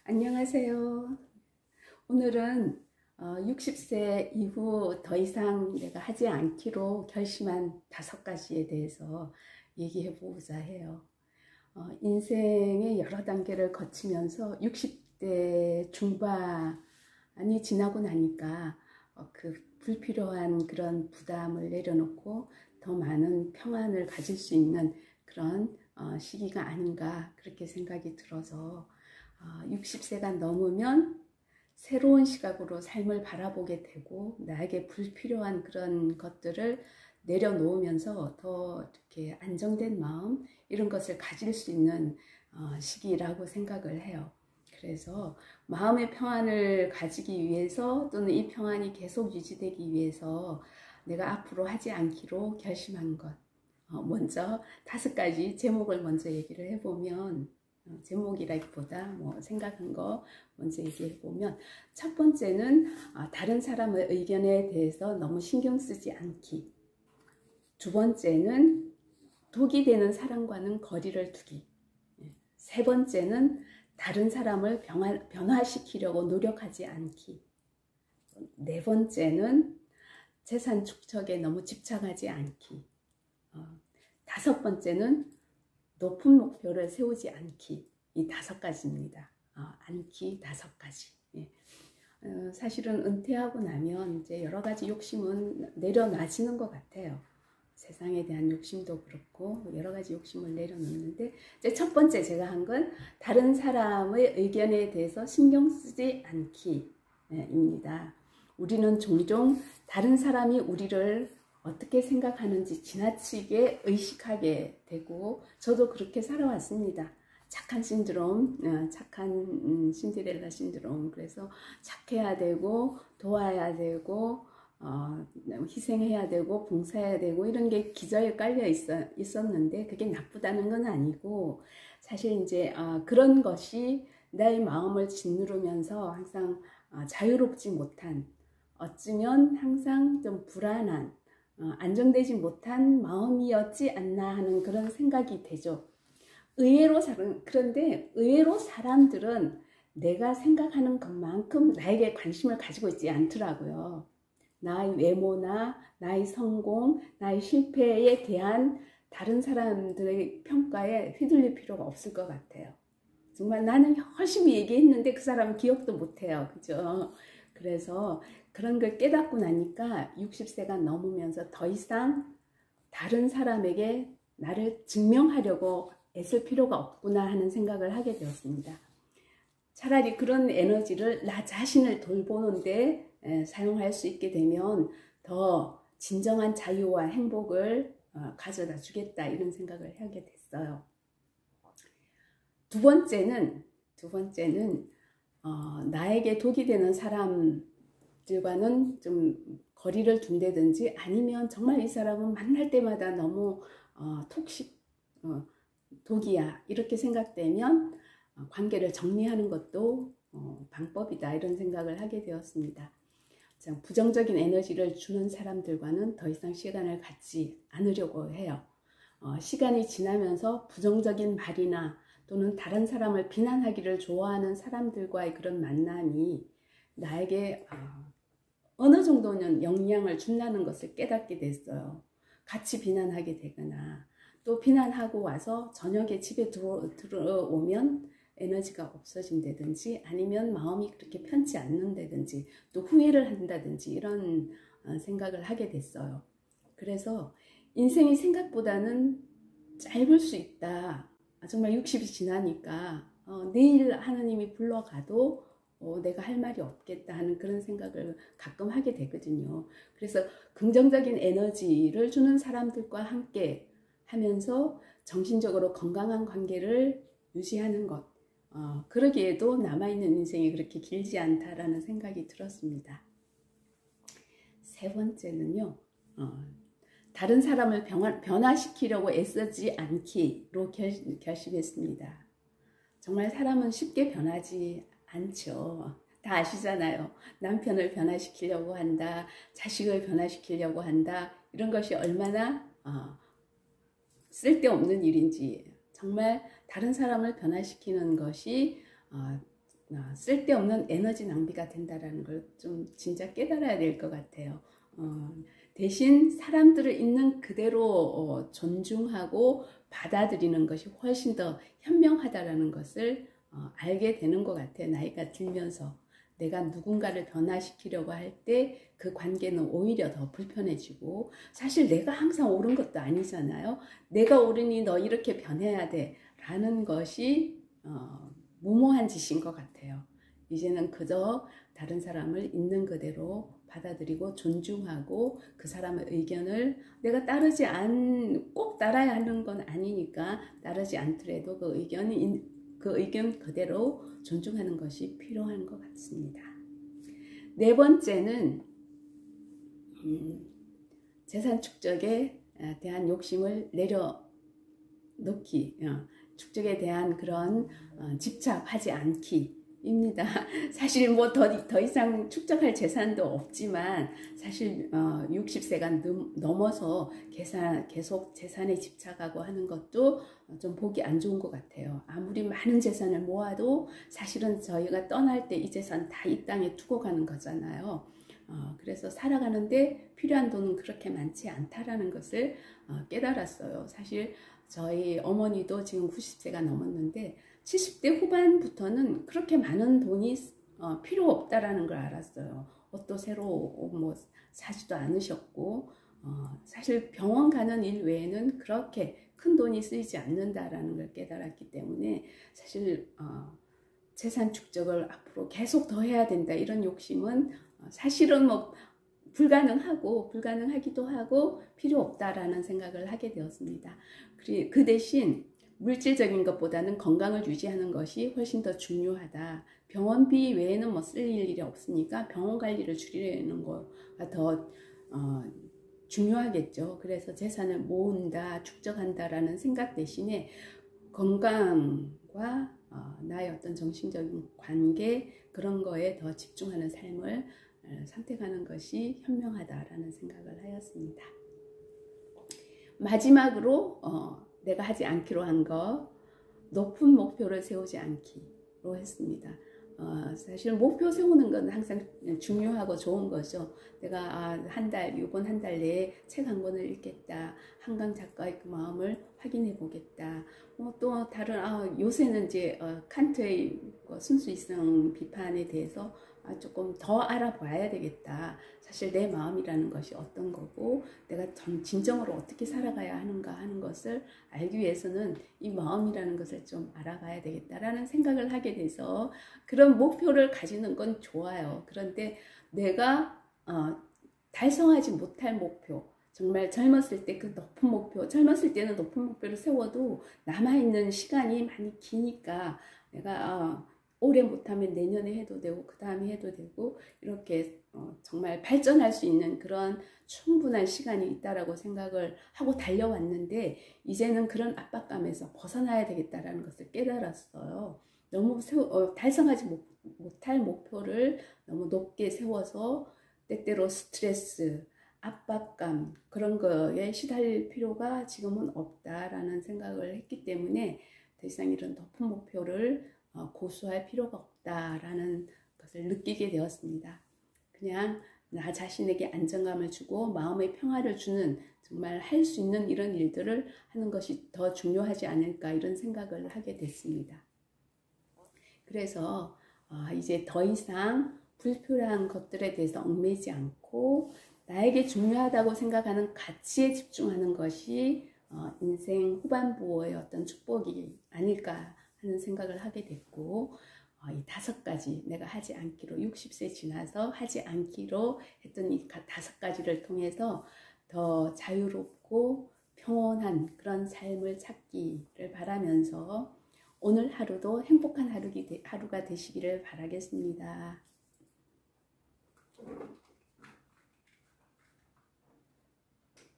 안녕하세요. 오늘은 60세 이후 더 이상 내가 하지 않기로 결심한 5가지에 대해서 얘기해 보고자 해요. 인생의 여러 단계를 거치면서 60대 중반이 지나고 나니까 그 불필요한 그런 부담을 내려놓고 더 많은 평안을 가질 수 있는 그런 시기가 아닌가 그렇게 생각이 들어서 60세가 넘으면 새로운 시각으로 삶을 바라보게 되고 나에게 불필요한 그런 것들을 내려놓으면서 더 이렇게 안정된 마음 이런 것을 가질 수 있는 시기라고 생각을 해요. 그래서 마음의 평안을 가지기 위해서 또는 이 평안이 계속 유지되기 위해서 내가 앞으로 하지 않기로 결심한 것. 먼저 5가지 제목을 먼저 얘기를 해보면 제목이라기보다 생각한 거 먼저 얘기해 보면 첫 번째는 다른 사람의 의견에 대해서 너무 신경 쓰지 않기. 두 번째는 독이 되는 사람과는 거리를 두기. 세 번째는 다른 사람을 변화시키려고 노력하지 않기. 네 번째는 재산 축적에 너무 집착하지 않기. 다섯 번째는 높은 목표를 세우지 않기. 이 5가지입니다. 않기 5가지. 예. 사실은 은퇴하고 나면 이제 여러 가지 욕심은 내려놔지는 것 같아요. 세상에 대한 욕심도 그렇고 여러 가지 욕심을 내려놓는데 이제 첫 번째 제가 한 건 다른 사람의 의견에 대해서 신경 쓰지 않기입니다. 우리는 종종 다른 사람이 우리를 어떻게 생각하는지 지나치게 의식하게 되고 저도 그렇게 살아왔습니다. 착한 신드롬, 착한 신데렐라 신드롬. 그래서 착해야 되고 도와야 되고 희생해야 되고 봉사해야 되고 이런 게 기저에 깔려 있었는데 그게 나쁘다는 건 아니고 사실 이제 그런 것이 나의 마음을 짓누르면서 항상 자유롭지 못한 어쩌면 항상 좀 불안한 안정되지 못한 마음이었지 않나 하는 그런 생각이 되죠. 그런데 의외로 사람들은 내가 생각하는 것만큼 나에게 관심을 가지고 있지 않더라고요. 나의 외모나 나의 성공, 나의 실패에 대한 다른 사람들의 평가에 휘둘릴 필요가 없을 것 같아요. 정말 나는 열심히 얘기했는데 그 사람은 기억도 못해요. 그죠? 그래서 그런 걸 깨닫고 나니까 60세가 넘으면서 더 이상 다른 사람에게 나를 증명하려고 애쓸 필요가 없구나 하는 생각을 하게 되었습니다. 차라리 그런 에너지를 나 자신을 돌보는데 사용할 수 있게 되면 더 진정한 자유와 행복을 가져다 주겠다 이런 생각을 하게 됐어요. 두 번째는 나에게 독이 되는 사람들과는 좀 거리를 둔다든지 아니면 정말 이 사람은 만날 때마다 너무 독이야 이렇게 생각되면 관계를 정리하는 것도 방법이다 이런 생각을 하게 되었습니다. 부정적인 에너지를 주는 사람들과는 더 이상 시간을 갖지 않으려고 해요. 시간이 지나면서 부정적인 말이나 또는 다른 사람을 비난하기를 좋아하는 사람들과의 그런 만남이 나에게 어느 정도는 영향을 준다는 것을 깨닫게 됐어요. 같이 비난하게 되거나 또 비난하고 와서 저녁에 집에 들어오면 에너지가 없어진다든지 아니면 마음이 그렇게 편치 않는다든지 또 후회를 한다든지 이런 생각을 하게 됐어요. 그래서 인생이 생각보다는 짧을 수 있다. 정말 60이 지나니까 내일 하나님이 불러가도 내가 할 말이 없겠다 하는 그런 생각을 가끔 하게 되거든요. 그래서 긍정적인 에너지를 주는 사람들과 함께 하면서 정신적으로 건강한 관계를 유지하는 것. 그러기에도 남아있는 인생이 그렇게 길지 않다라는 생각이 들었습니다. 세 번째는요. 다른 사람을 변화시키려고 애쓰지 않기로 결심했습니다. 정말 사람은 쉽게 변하지 않죠. 다 아시잖아요. 남편을 변화시키려고 한다. 자식을 변화시키려고 한다. 이런 것이 얼마나 쓸데없는 일인지 정말 다른 사람을 변화시키는 것이 쓸데없는 에너지 낭비가 된다라는 걸 좀 진짜 깨달아야 될 것 같아요. 대신 사람들을 있는 그대로 존중하고 받아들이는 것이 훨씬 더 현명하다라는 것을 알게 되는 것 같아요. 나이가 들면서 내가 누군가를 변화시키려고 할 때 그 관계는 오히려 더 불편해지고, 사실 내가 항상 옳은 것도 아니잖아요. 내가 옳으니 너 이렇게 변해야 돼 라는 것이 무모한 짓인 것 같아요. 이제는 그저 다른 사람을 있는 그대로 받아들이고 존중하고, 그 사람의 의견을 내가 꼭 따라야 하는 건 아니니까 따르지 않더라도 그 의견 그대로 존중하는 것이 필요한 것 같습니다. 네 번째는 재산 축적에 대한 욕심을 내려놓기, 축적에 대한 그런 집착하지 않기입니다. 사실 뭐 더 이상 축적할 재산도 없지만, 사실 60세가 넘어서 계속 재산에 집착하고 하는 것도 좀 보기 안 좋은 것 같아요. 아무리 많은 재산을 모아도 사실은 저희가 떠날 때 이 재산 다 이 땅에 두고 가는 거잖아요. 그래서 살아가는데 필요한 돈은 그렇게 많지 않다라는 것을 깨달았어요. 사실 저희 어머니도 지금 90세가 넘었는데 70대 후반부터는 그렇게 많은 돈이 필요 없다라는 걸 알았어요. 옷도 새로 뭐 사지도 않으셨고, 사실 병원 가는 일 외에는 그렇게 큰 돈이 쓰이지 않는다라는 걸 깨달았기 때문에, 사실 재산 축적을 앞으로 계속 더 해야 된다 이런 욕심은 사실은 뭐 불가능하기도 하고 필요 없다라는 생각을 하게 되었습니다. 그 대신 물질적인 것보다는 건강을 유지하는 것이 훨씬 더 중요하다. 병원비 외에는 뭐 쓸 일이 없으니까 병원 관리를 줄이려는 거가 더 중요하겠죠. 그래서 재산을 모은다, 축적한다라는 생각 대신에 건강과 나의 어떤 정신적인 관계, 그런 거에 더 집중하는 삶을 선택하는 것이 현명하다라는 생각을 하였습니다. 마지막으로 내가 하지 않기로 한 거, 높은 목표를 세우지 않기로 했습니다. 사실 목표 세우는 건 항상 중요하고 좋은 거죠. 내가 이번 한 달 내에 책 한 권을 읽겠다. 한강 작가의 그 마음을 확인해 보겠다. 또 다른 요새는 이제 칸트의 순수이성 비판에 대해서 조금 더 알아봐야 되겠다. 사실 내 마음이라는 것이 어떤 거고 내가 진정으로 어떻게 살아가야 하는가 하는 것을 알기 위해서는 이 마음이라는 것을 좀 알아봐야 되겠다라는 생각을 하게 돼서, 그런 목표를 가지는 건 좋아요. 그런데 내가 달성하지 못할 목표, 정말 젊었을 때 그 높은 목표, 젊었을 때는 높은 목표를 세워도 남아있는 시간이 많이 기니까 내가 올해 못하면 내년에 해도 되고 그 다음에 해도 되고, 이렇게 정말 발전할 수 있는 그런 충분한 시간이 있다라고 생각을 하고 달려왔는데, 이제는 그런 압박감에서 벗어나야 되겠다라는 것을 깨달았어요. 너무 달성하지 못할 목표를 너무 높게 세워서 때때로 스트레스, 압박감, 그런 거에 시달릴 필요가 지금은 없다라는 생각을 했기 때문에 더 이상 이런 높은 목표를 고수할 필요가 없다라는 것을 느끼게 되었습니다. 그냥 나 자신에게 안정감을 주고 마음의 평화를 주는, 정말 할 수 있는 이런 일들을 하는 것이 더 중요하지 않을까, 이런 생각을 하게 됐습니다. 그래서 이제 더 이상 불필요한 것들에 대해서 얽매이지 않고 나에게 중요하다고 생각하는 가치에 집중하는 것이 인생 후반부의 어떤 축복이 아닐까 하는 생각을 하게 됐고, 이 5가지 내가 하지 않기로, 60세 지나서 하지 않기로 했던 이 5가지를 통해서 더 자유롭고 평온한 그런 삶을 찾기를 바라면서 오늘 하루도 행복한 하루가 되시기를 바라겠습니다.